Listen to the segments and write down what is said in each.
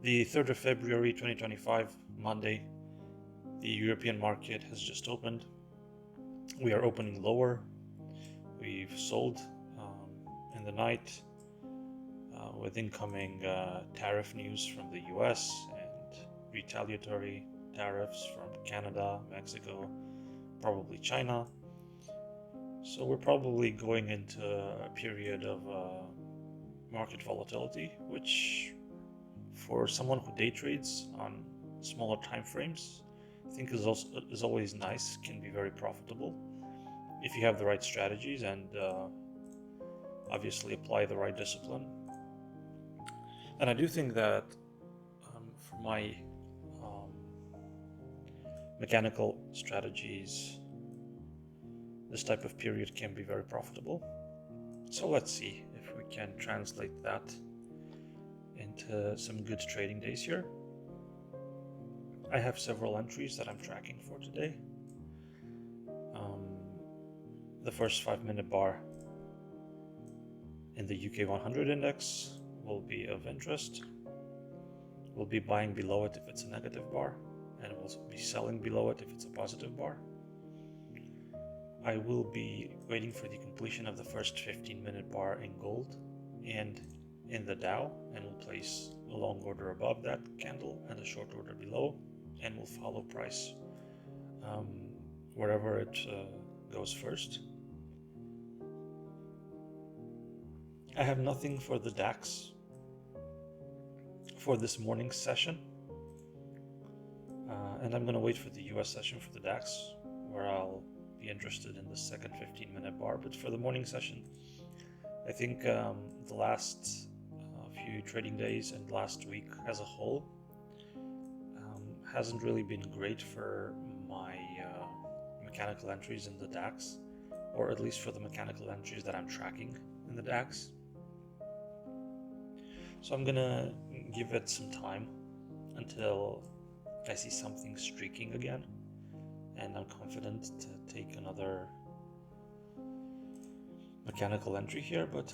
The 3rd of February 2025, Monday, the European market has just opened. We are opening lower. We've sold in the night with incoming tariff news from the US and retaliatory tariffs from Canada, Mexico, probably China. So we're probably going into a period of market volatility, which for someone who day trades on smaller time frames, I think is always nice, can be very profitable if you have the right strategies and obviously apply the right discipline. And I do think that for my mechanical strategies, this type of period can be very profitable. So let's see if we can translate that into some good trading days here. I have several entries that I'm tracking for today. The first 5-minute bar in the UK 100 index will be of interest. We'll be buying below it if it's a negative bar, and we'll be selling below it if it's a positive bar. I will be waiting for the completion of the first 15-minute bar in gold and in the Dow, and we'll place a long order above that candle and a short order below, and we'll follow price wherever it goes first. I have nothing for the DAX for this morning's session, and I'm going to wait for the US session for the DAX, where I'll be interested in the second 15-minute bar. But for the morning session, I think the last few trading days and last week as a whole hasn't really been great for my mechanical entries in the DAX, or at least for the mechanical entries that I'm tracking in the DAX. So I'm gonna give it some time until I see something streaking again, and I'm confident to take another mechanical entry here. But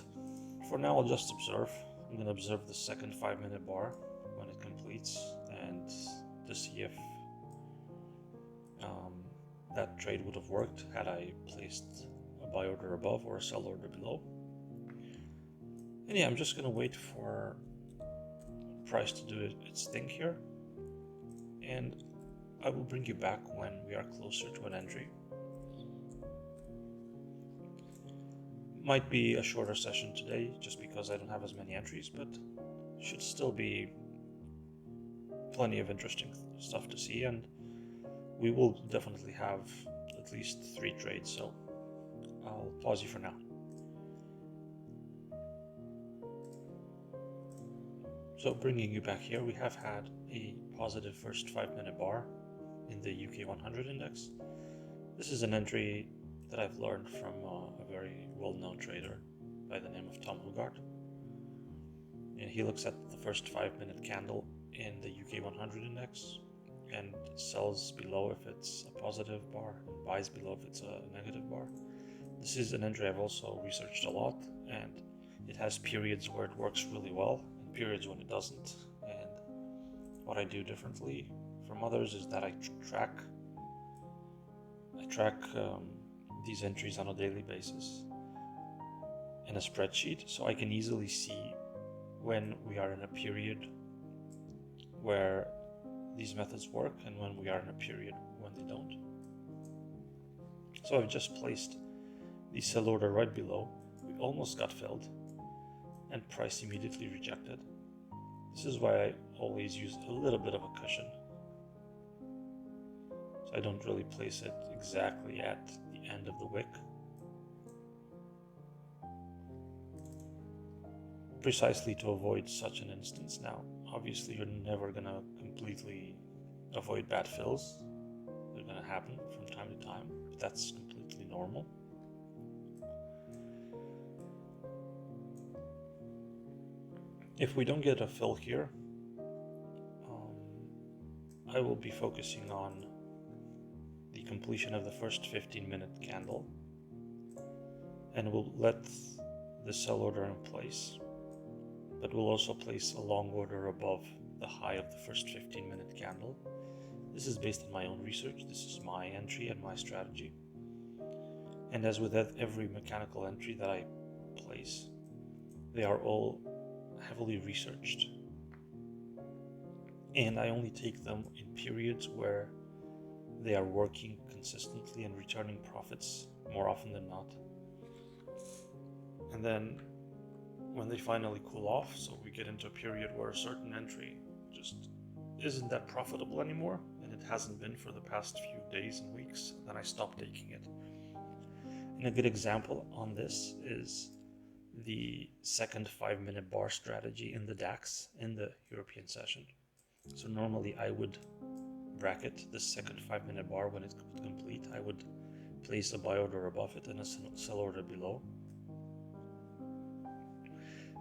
for now, I'll just observe. I'm gonna observe the second 5-minute bar when it completes, and to see if that trade would have worked had I placed a buy order above or a sell order below. And yeah, I'm just gonna wait for price to do its thing here, and I will bring you back when we are closer to an entry. Might be a shorter session today just because I don't have as many entries, but should still be plenty of interesting stuff to see, and we will definitely have at least 3 trades, so I'll pause you for now. So bringing you back here, we have had a positive first 5-minute bar in the UK 100 index. This is an entry that I've learned from a very well-known trader by the name of Tom Hugard. And he looks at the first 5-minute candle in the UK 100 index and sells below if it's a positive bar and buys below if it's a negative bar. This is an entry I've also researched a lot, and it has periods where it works really well and periods when it doesn't. And what I do differently from others is that I track these entries on a daily basis in a spreadsheet, so I can easily see when we are in a period where these methods work and when we are in a period when they don't. So I've just placed the sell order right below. We almost got filled and price immediately rejected. This is why I always use a little bit of a cushion. So I don't really place it exactly at the end of the wick, precisely to avoid such an instance. Now, obviously you're never gonna completely avoid bad fills. They're gonna happen from time to time, but that's completely normal. If we don't get a fill here, I will be focusing on the completion of the first 15-minute candle, and we'll let the sell order in place, but we'll also place a long order above the high of the first 15-minute candle. This is based on my own research. This is my entry and my strategy. And as with every mechanical entry that I place, they are all heavily researched. And I only take them in periods where they are working consistently and returning profits more often than not. And then when they finally cool off, so we get into a period where a certain entry just isn't that profitable anymore, and it hasn't been for the past few days and weeks, then I stop taking it. And a good example on this is the second 5-minute bar strategy in the DAX in the European session. So normally I would bracket the second 5-minute bar. When it's complete, I would place a buy order above it and a sell order below.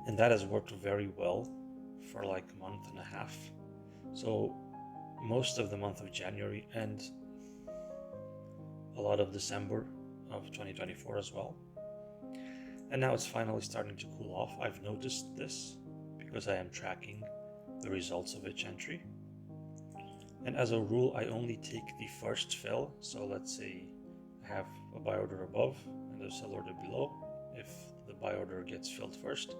And that has worked very well for like a month and a half. So most of the month of January and a lot of December of 2024 as well. And now it's finally starting to cool off. I've noticed this because I am tracking the results of each entry. And as a rule, I only take the first fill. So let's say I have a buy order above and a sell order below. If the buy order gets filled first,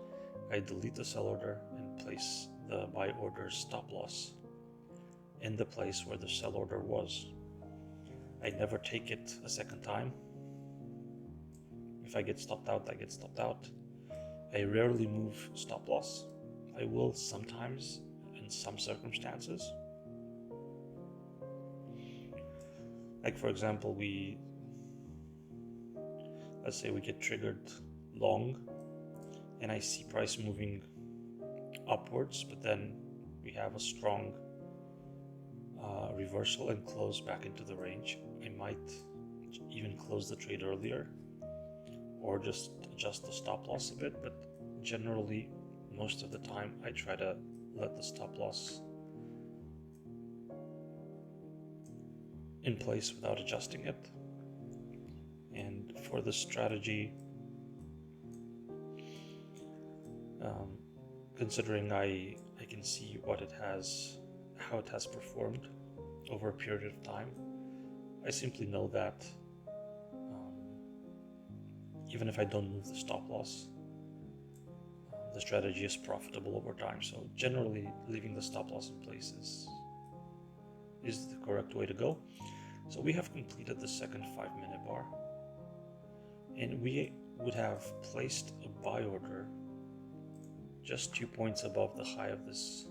I delete the sell order and place the buy order stop loss in the place where the sell order was. I never take it a second time. If I get stopped out, I get stopped out. I rarely move stop loss. I will sometimes in some circumstances. Like for example, let's say we get triggered long and I see price moving upwards, but then we have a strong reversal and close back into the range. I might even close the trade earlier or just adjust the stop loss a bit, but generally most of the time I try to let the stop loss in place without adjusting it. And for this strategy, considering I can see how it has performed over a period of time, I simply know that even if I don't move the stop loss, the strategy is profitable over time. So generally leaving the stop loss in place is the correct way to go. So we have completed the second 5-minute bar, and we would have placed a buy order just 2 points above the high of this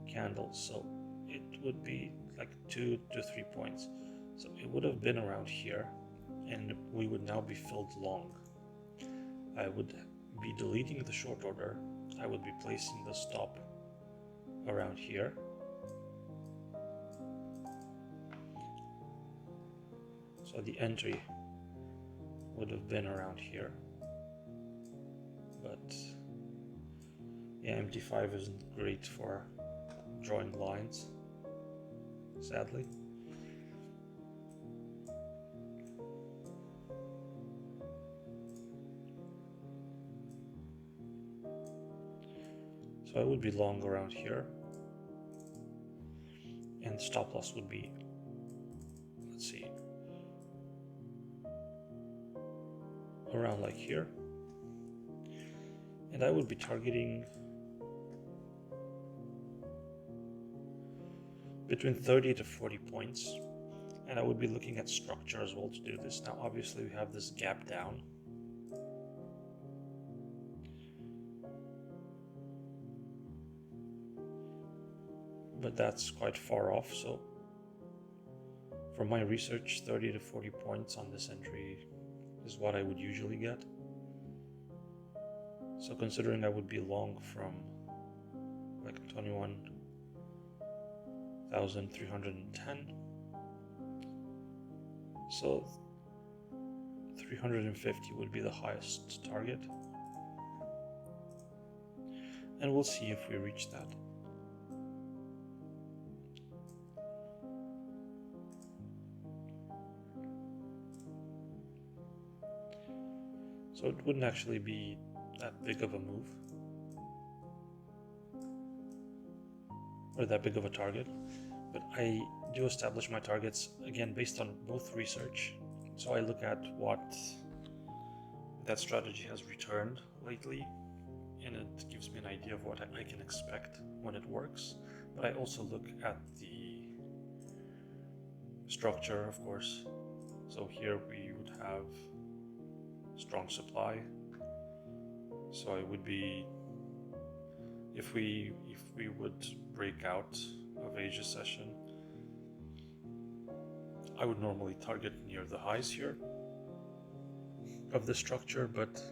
candle. So it would be like 2 to 3 points. So it would have been around here, and we would now be filled long. I would be deleting the short order. I would be placing the stop around here. So the entry would have been around here. But yeah, MT5 isn't great for drawing lines, sadly. So I would be long around here, and the stop loss would be, let's see, around like here. And I would be targeting between 30 to 40 points, and I would be looking at structure as well to do this. Now obviously we have this gap down, but that's quite far off. So from my research, 30 to 40 points on this entry is what I would usually get. So considering I would be long from like 21,310, so 350 would be the highest target, and we'll see if we reach that. So it wouldn't actually be that big of a move. or that big of a target, but I do establish my targets again based on both research. So I look at what that strategy has returned lately, and it gives me an idea of what I can expect when it works. But I also look at the structure, of course. So here we would have strong supply. So I would be, if we would break out of Asia session, I would normally target near the highs here of the structure, but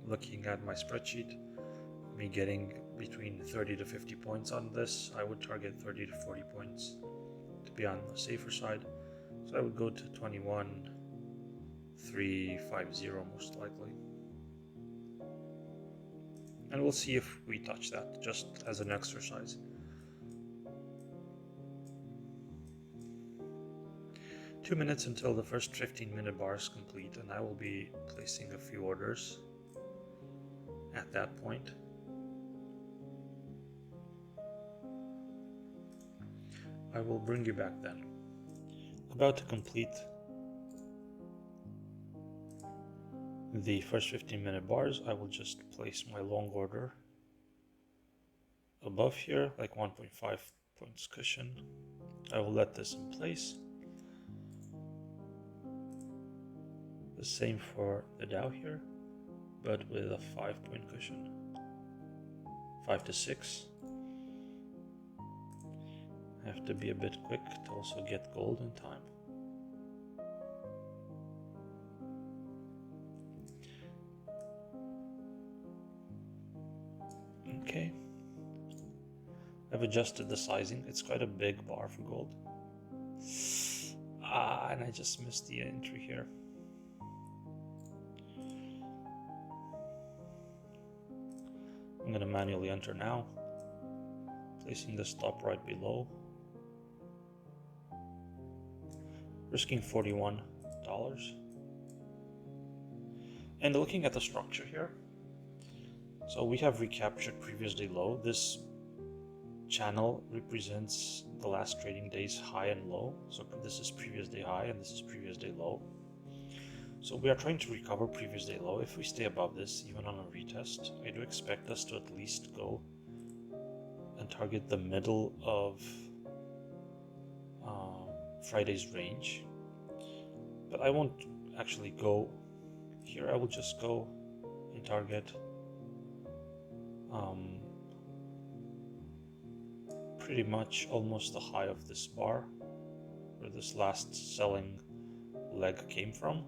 looking at my spreadsheet, me getting between 30 to 50 points on this, I would target 30 to 40 points to be on the safer side. So I would go to 21,350 most likely. And we'll see if we touch that, just as an exercise. Two minutes until the first 15-minute bar is complete, and I will be placing a few orders at that point. I will bring you back then. About to complete the first 15-minute bars, I will just place my long order above here, like 1.5 points cushion. I will let this in place. The same for the Dow here, but with a 5-point cushion, 5 to 6. I have to be a bit quick to also get gold in time. Okay, I've adjusted the sizing. It's quite a big bar for gold. And I just missed the entry here. I'm going to manually enter now, placing the stop right below, risking $41. And looking at the structure here, so we have recaptured previous day low. This channel represents the last trading day's high and low. So this is previous day high and this is previous day low. So we are trying to recover previous day low. If we stay above this, even on a retest, I do expect us to at least go and target the middle of Friday's range. But I won't actually go here. I will just go and target pretty much almost the high of this bar, where this last selling leg came from.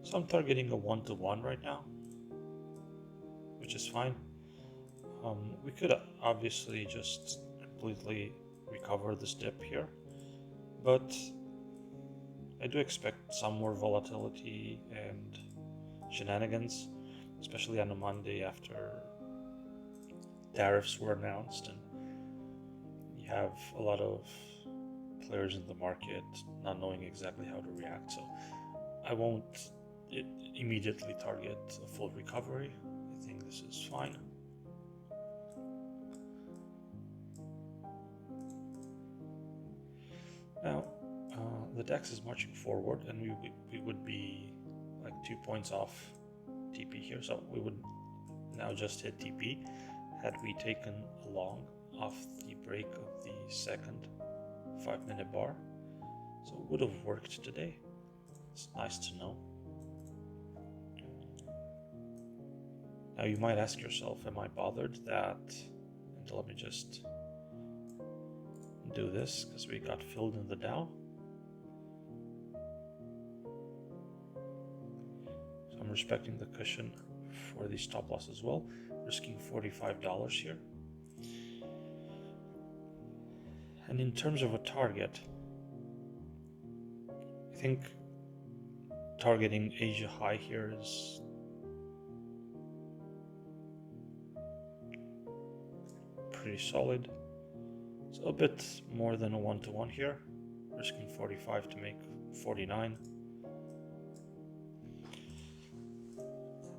So I'm targeting a 1-to-1 right now, which is fine. We could obviously just completely recover this dip here, but I do expect some more volatility and shenanigans, especially on a Monday after tariffs were announced, and you have a lot of players in the market not knowing exactly how to react. So I won't immediately target a full recovery. I think this is fine. Now, the DAX is marching forward, and we would be like 2 points off TP here, so we would now just hit TP. Had we taken a long off the break of the second 5-minute bar, so it would have worked today. It's nice to know. Now you might ask yourself, am I bothered that, and let me just do this because we got filled in the Dow. So I'm respecting the cushion for the stop loss as well, risking $45 here. And in terms of a target, I think targeting Asia high here is pretty solid. So a bit more than a 1-to-1 here, risking 45 to make 49.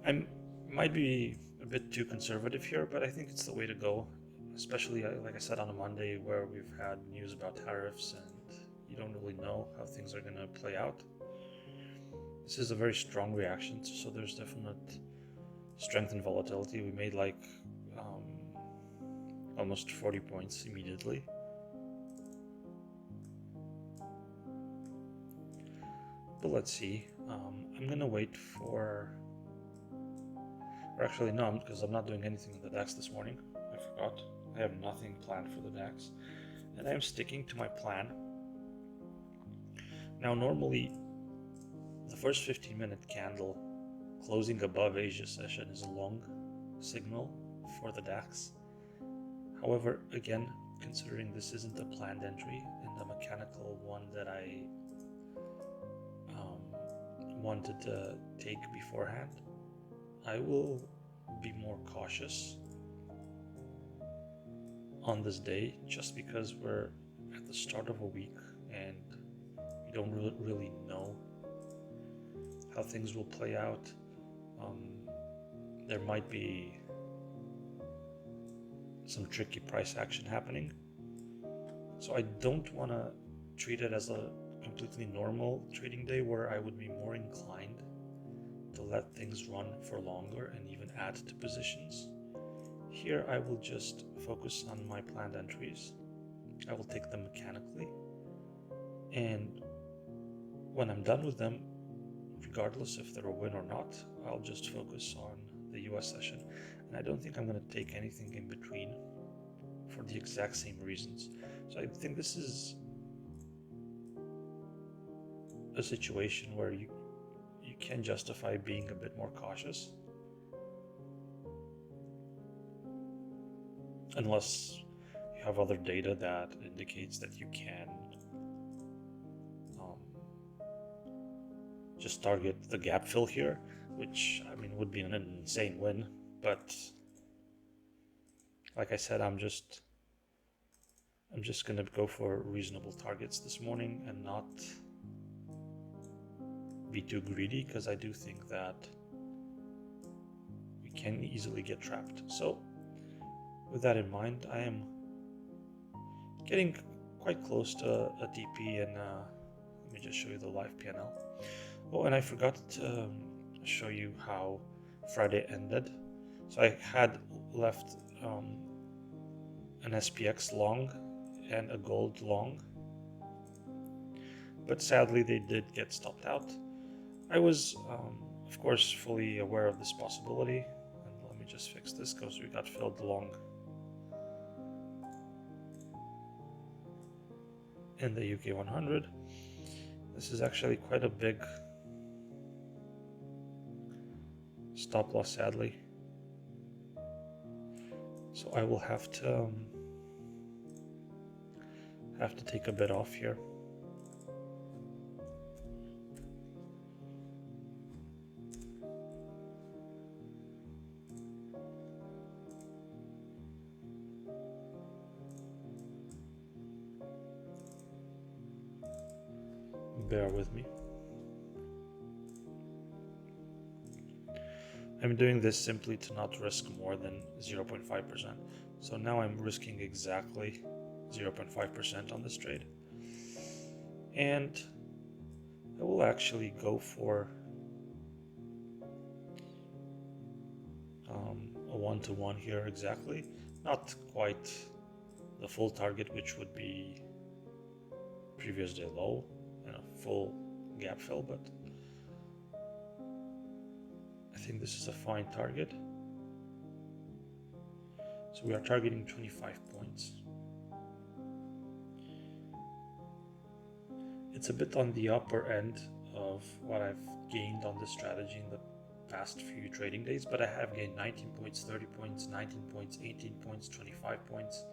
I might be a bit too conservative here, but I think it's the way to go. especially like I said on a Monday where we've had news about tariffs and you don't really know how things are going to play out. This is a very strong reaction, so there's definite strength and volatility. We made like almost 40 points immediately. But let's see. I'm gonna wait for, or actually no, because I'm not doing anything in the DAX this morning. I forgot. I have nothing planned for the DAX, and I'm sticking to my plan. Now, normally, the first 15-minute candle closing above Asia session is a long signal for the DAX. However, again, considering this isn't a planned entry and a mechanical one that I wanted to take beforehand, I will be more cautious on this day just because we're at the start of a week and we don't really know how things will play out. There might be some tricky price action happening, so I don't want to treat it as a completely normal trading day where I would be more inclined to let things run for longer and even add to positions. Here I will just focus on my planned entries. I will take them mechanically, and when I'm done with them, regardless if they're a win or not, I'll just focus on the US session. And I don't think I'm going to take anything in between for the exact same reasons. So I think this is a situation where you can justify being a bit more cautious, unless you have other data that indicates that you can just target the gap fill here, which I mean would be an insane win. But like I said, I'm just gonna go for reasonable targets this morning and not be too greedy, because I do think that we can easily get trapped. So with that in mind, I am getting quite close to a TP, and let me just show you the live PNL. Oh, and I forgot to show you how Friday ended. So I had left an SPX long and a gold long, but sadly they did get stopped out. I was, of course, fully aware of this possibility, and let me just fix this because we got filled long in the UK 100. This is actually quite a big stop loss, sadly. So I will have to take a bit off here. Bear with me. I'm doing this simply to not risk more than 0.5%. So now I'm risking exactly 0.5% on this trade. And I will actually go for a 1-to-1 here exactly. Not quite the full target, which would be previous day low and a full gap fill, but I think this is a fine target. So we are targeting 25 points. It's a bit on the upper end of what I've gained on this strategy in the past few trading days, but I have gained 19 points, 30 points, 19 points, 18 points, 25 points,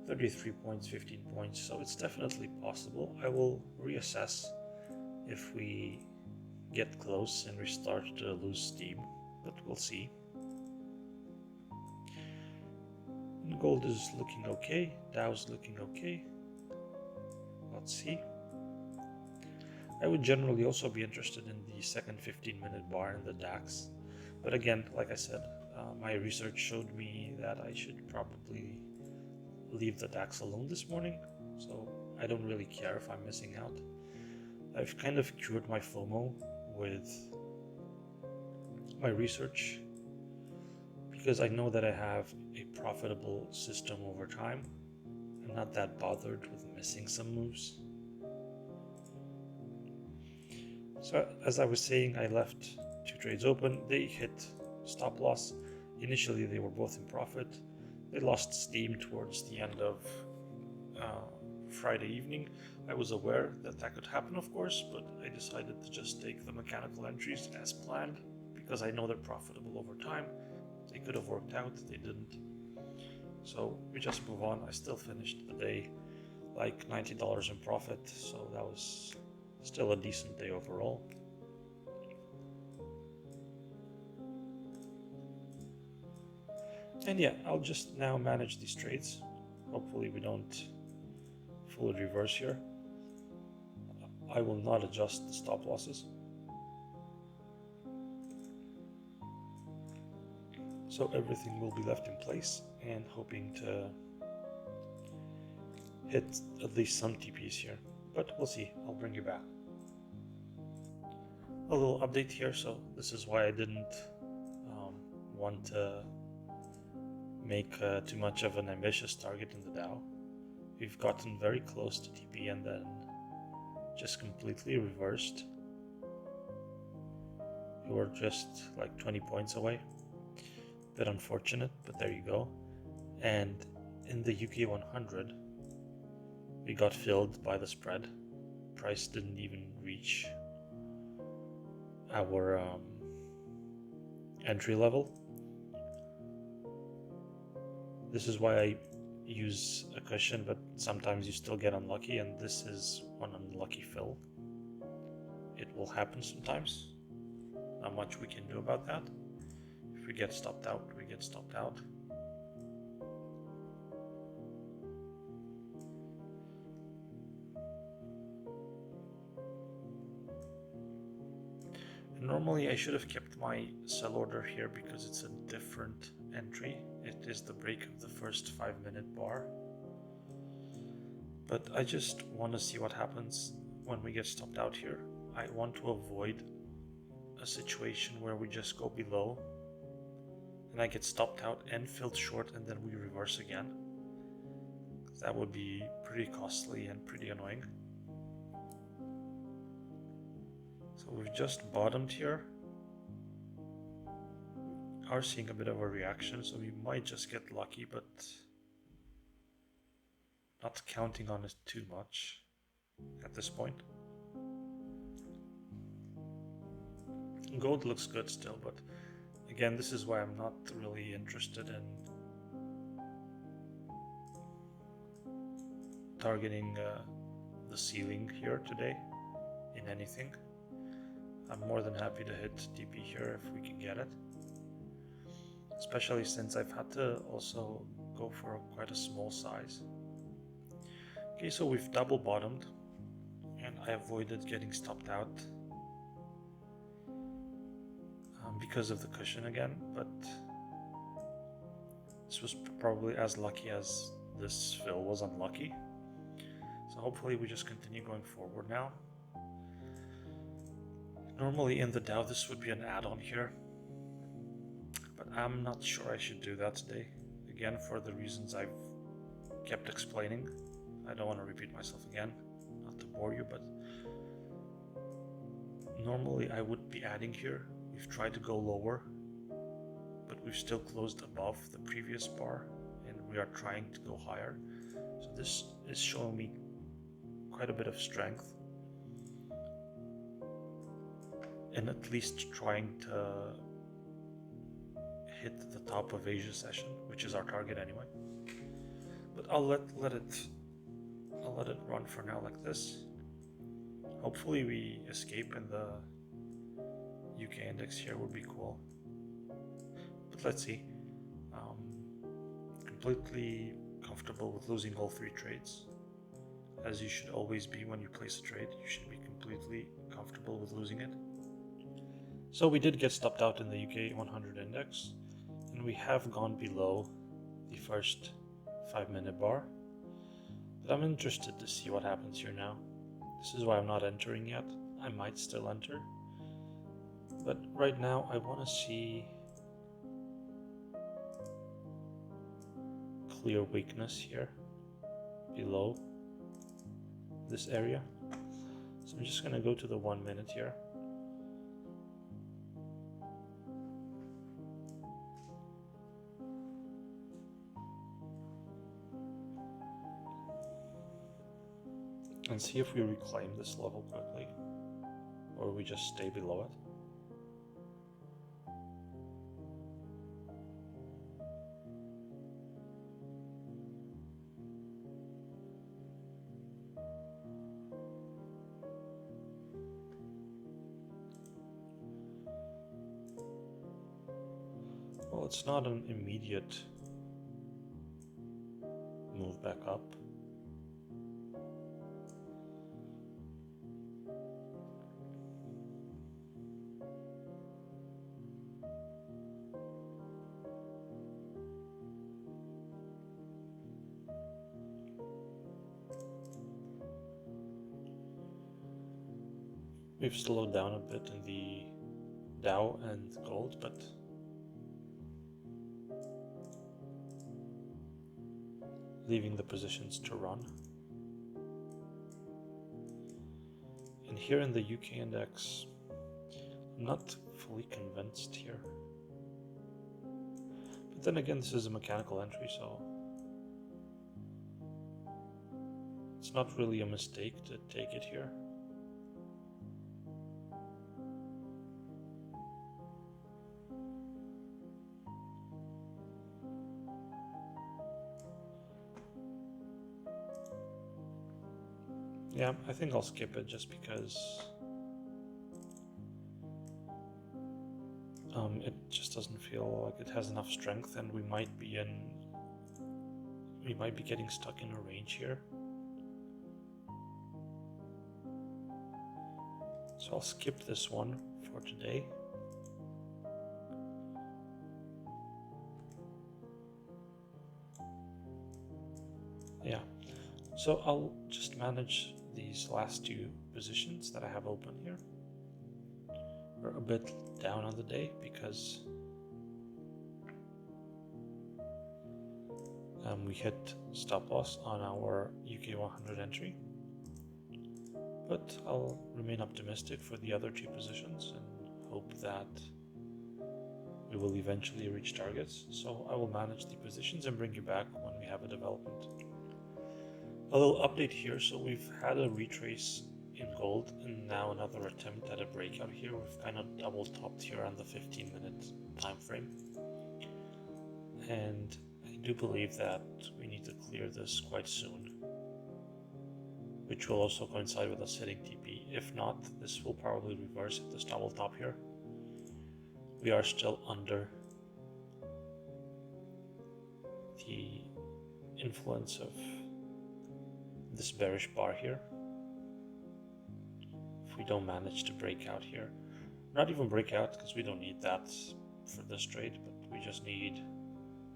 33 points, 15 points, so it's definitely possible. I will reassess if we get close and we start to lose steam, but we'll see. And gold is looking okay, Dow's looking okay. Let's see. I would generally also be interested in the second 15-minute bar in the DAX, but again, like I said, my research showed me that I should probably leave the DAX alone this morning, so I don't really care if I'm missing out. I've kind of cured my FOMO with my research because I know that I have a profitable system over time. I'm not that bothered with missing some moves. So as I was saying, I left 2 trades open. They hit stop loss. Initially they were both in profit. They lost steam towards the end of Friday evening. I was aware that that could happen, of course, but I decided to just take the mechanical entries as planned because I know they're profitable over time. They could have worked out, they didn't. So we just move on. I still finished the day like $90 in profit, so that was still a decent day overall. And yeah, I'll just now manage these trades. Hopefully we don't fully reverse here. I will not adjust the stop losses. So everything will be left in place and hoping to hit at least some TPs here, but we'll see. I'll bring you back. A little update here. So this is why I didn't want to make too much of an ambitious target in the Dow. We've gotten very close to TP and then just completely reversed. We were just like 20 points away. Bit unfortunate, but there you go. And in the UK 100, we got filled by the spread. Price didn't even reach our entry level. This is why I use a cushion, but sometimes you still get unlucky, and this is one unlucky fill. It will happen sometimes. Not much we can do about that. If we get stopped out, we get stopped out. And normally I should have kept my sell order here because it's a different entry. It is the break of the first 5-minute bar. But I just want to see what happens when we get stopped out here. I want to avoid a situation where we just go below and I get stopped out and filled short and then we reverse again. That would be pretty costly and pretty annoying. So we've just bottomed here. We are seeing a bit of a reaction, so we might just get lucky, but not counting on it too much at this point. Gold looks good still, but again, this is why I'm not really interested in targeting the ceiling here today in anything. I'm more than happy to hit TP here if we can get it, especially since I've had to also go for quite a small size. Okay, so we've double bottomed and I avoided getting stopped out because of the cushion again, but this was probably as lucky as this fill was unlucky. So hopefully we just continue going forward now. Normally in the Dow this would be an add-on here, but I'm not sure I should do that today. Again, for the reasons I've kept explaining. I don't want to repeat myself again, not to bore you, but normally I would be adding here. We've tried to go lower, but we've still closed above the previous bar and we are trying to go higher. So this is showing me quite a bit of strength and at least trying to hit the top of Asia session, which is our target anyway. But I'll let it run for now like this. Hopefully we escape in the UK index here would be cool. But let's see. Completely comfortable with losing all 3 trades. As you should always be when you place a trade, you should be completely comfortable with losing it. So we did get stopped out in the UK 100 index, and we have gone below the first 5-minute bar. But I'm interested to see what happens here now. This is why I'm not entering yet. I might still enter. But right now I want to see clear weakness here below this area. So I'm just going to go to the 1 minute here. And see if we reclaim this level quickly, or we just stay below it. Well, it's not an immediate move back up. We've slowed down a bit in the Dow and gold, but leaving the positions to run. And here in the UK index, I'm not fully convinced here. But then again, this is a mechanical entry, so it's not really a mistake to take it here. Yeah, I think I'll skip it just because it just doesn't feel like it has enough strength, and we might be getting stuck in a range here. So I'll skip this one for today. Yeah, so I'll just manage these last two positions that I have open here. We're a bit down on the day because we hit stop loss on our UK 100 entry, but I'll remain optimistic for the other two positions and hope that we will eventually reach targets. So I will manage the positions and bring you back when we have a development. A little update here. So we've had a retrace in gold and now another attempt at a breakout here. We've kind of double topped here on the 15-minute time frame, and I do believe that we need to clear this quite soon, which will also coincide with us hitting TP. If not, this will probably reverse at this double top here. We are still under the influence of this bearish bar here. If we don't manage to break out here, not even break out because we don't need that for this trade, but we just need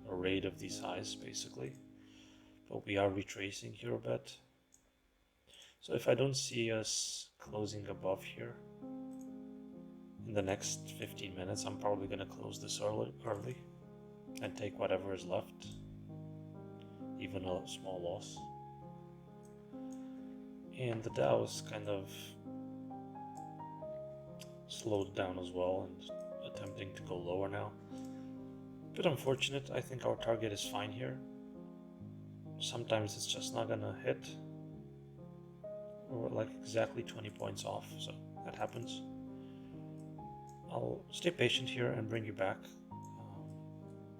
a raid of these highs basically. But we are retracing here a bit. So if I don't see us closing above here in the next 15 minutes, I'm probably going to close this early and take whatever is left, even a small loss. And the Dow is kind of slowed down as well and attempting to go lower now. Bit unfortunate. I think our target is fine here. Sometimes it's just not gonna hit, or like exactly 20 points off, so that happens. I'll stay patient here and bring you back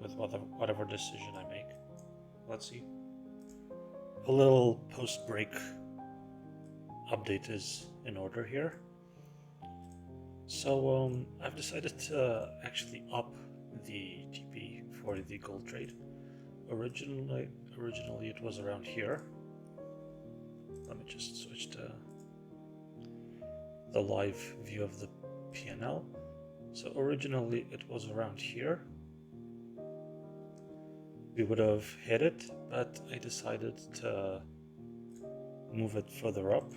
with whatever decision I make. Let's see. A little post-break update is in order here. So I've decided to actually up the TP for the gold trade. Originally it was around here. Let me just switch to the live view of the PNL. So originally it was around here. we would have hit it, but I decided to move it further up.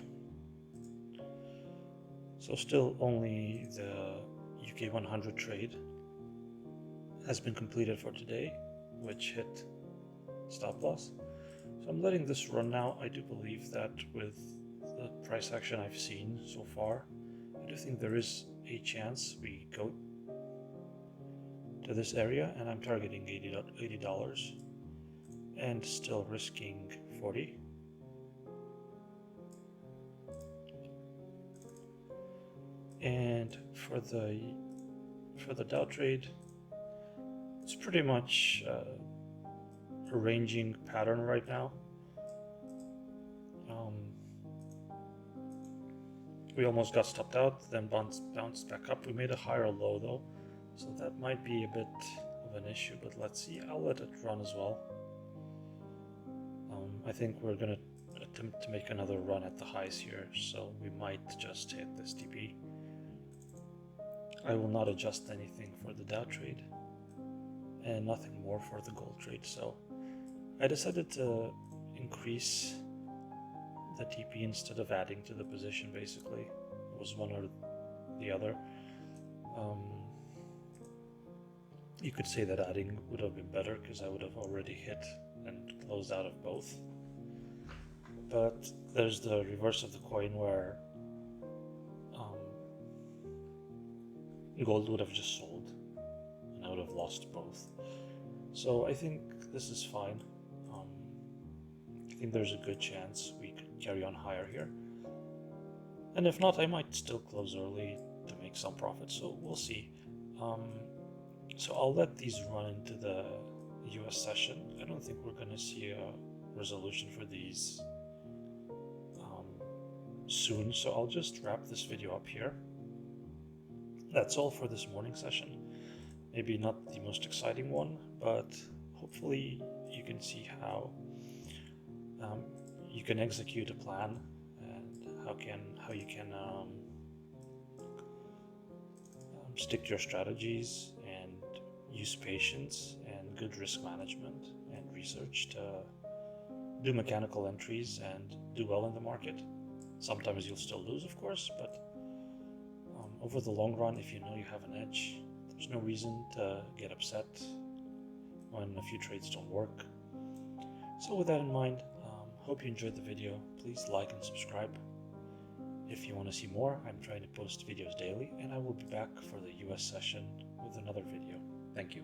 So still only the UK 100 trade has been completed for today, which hit stop loss. So I'm letting this run now. I do believe that with the price action I've seen so far, I do think there is a chance we go to this area, and I'm targeting $80 and still risking 40. And for the Dow trade, it's pretty much a ranging pattern right now. We almost got stopped out, then bounced back up. We made a higher low though, so that might be a bit of an issue, but let's see. I'll let it run as well. I think we're gonna attempt to make another run at the highs here, so we might just hit this TP. I will not adjust anything for the Dow trade and nothing more for the gold trade, so I decided to increase the TP instead of adding to the position. Basically, it was one or the other. You could say that adding would have been better because I would have already hit and closed out of both, but there's the reverse of the coin where gold would have just sold and I would have lost both. So I think this is fine. I think there's a good chance we could carry on higher here, and if not, I might still close early to make some profit, so we'll see. So I'll let these run into the US session. I don't think we're going to see a resolution for these soon, so I'll just wrap this video up here. That's all for this morning session. Maybe not the most exciting one, but hopefully you can see how you can execute a plan and how you can stick to your strategies and use patience and good risk management and research to do mechanical entries and do well in the market. Sometimes you'll still lose, of course, but over the long run, if you know you have an edge, there's no reason to get upset when a few trades don't work. So with that in mind, hope you enjoyed the video. Please like and subscribe. If you want to see more, I'm trying to post videos daily, and I will be back for the US session with another video. Thank you.